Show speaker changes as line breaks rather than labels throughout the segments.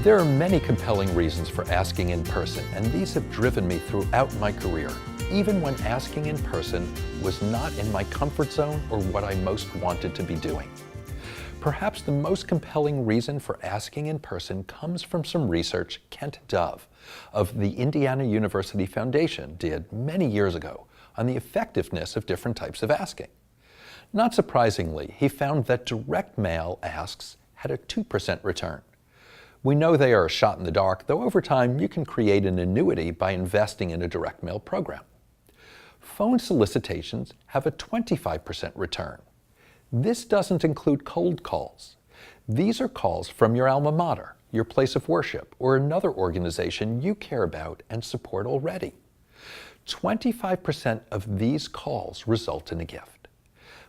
There are many compelling reasons for asking in person, and these have driven me throughout my career, even when asking in person was not in my comfort zone or what I most wanted to be doing. Perhaps the most compelling reason for asking in person comes from some research Kent Dove of the Indiana University Foundation did many years ago on the effectiveness of different types of asking. Not surprisingly, he found that direct mail asks had a 2% return. We know they are a shot in the dark, though over time you can create an annuity by investing in a direct mail program. Phone solicitations have a 25% return. This doesn't include cold calls. These are calls from your alma mater, your place of worship, or another organization you care about and support already. 25% of these calls result in a gift.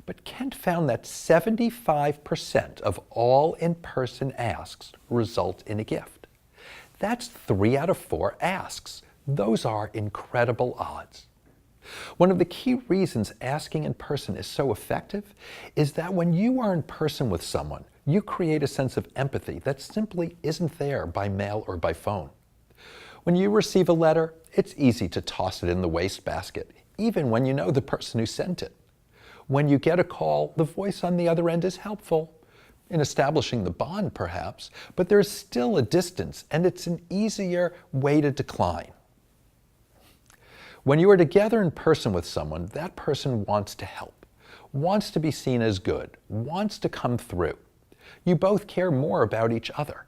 But Kent found that 75% of all in-person asks result in a gift. That's 3 out of 4 asks. Those are incredible odds. One of the key reasons asking in person is so effective is that when you are in person with someone, you create a sense of empathy that simply isn't there by mail or by phone. When you receive a letter, it's easy to toss it in the wastebasket, even when you know the person who sent it. When you get a call, the voice on the other end is helpful in establishing the bond, perhaps, but there's still a distance, and it's an easier way to decline. When you are together in person with someone, that person wants to help, wants to be seen as good, wants to come through. You both care more about each other.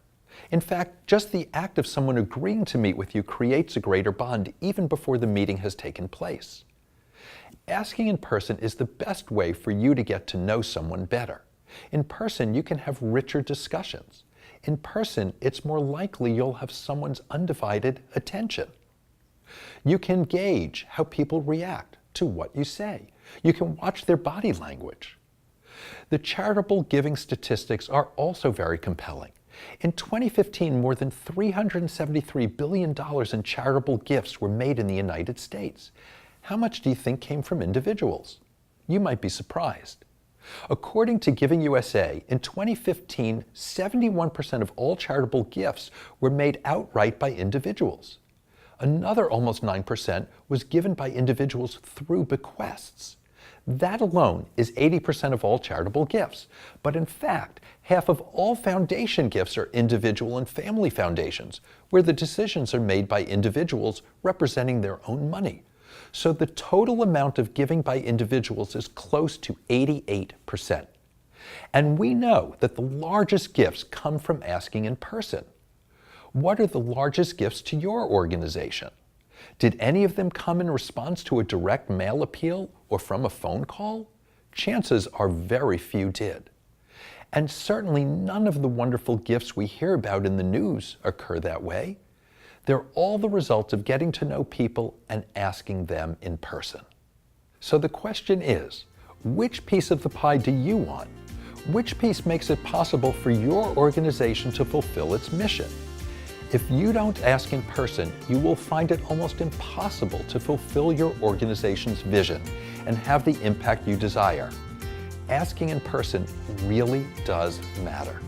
In fact, just the act of someone agreeing to meet with you creates a greater bond even before the meeting has taken place. Asking in person is the best way for you to get to know someone better. In person, you can have richer discussions. In person, it's more likely you'll have someone's undivided attention. You can gauge how people react to what you say. You can watch their body language. The charitable giving statistics are also very compelling. In 2015, more than $373 billion in charitable gifts were made in the United States. How much do you think came from individuals? You might be surprised. According to Giving USA, in 2015, 71% of all charitable gifts were made outright by individuals. Another almost 9% was given by individuals through bequests. That alone is 80% of all charitable gifts. But in fact, half of all foundation gifts are individual and family foundations, where the decisions are made by individuals representing their own money. So the total amount of giving by individuals is close to 88%. And we know that the largest gifts come from asking in person. What are the largest gifts to your organization? Did any of them come in response to a direct mail appeal or from a phone call? Chances are very few did. And certainly none of the wonderful gifts we hear about in the news occur that way. They're all the result of getting to know people and asking them in person. So the question is, which piece of the pie do you want? Which piece makes it possible for your organization to fulfill its mission? If you don't ask in person, you will find it almost impossible to fulfill your organization's vision and have the impact you desire. Asking in person really does matter.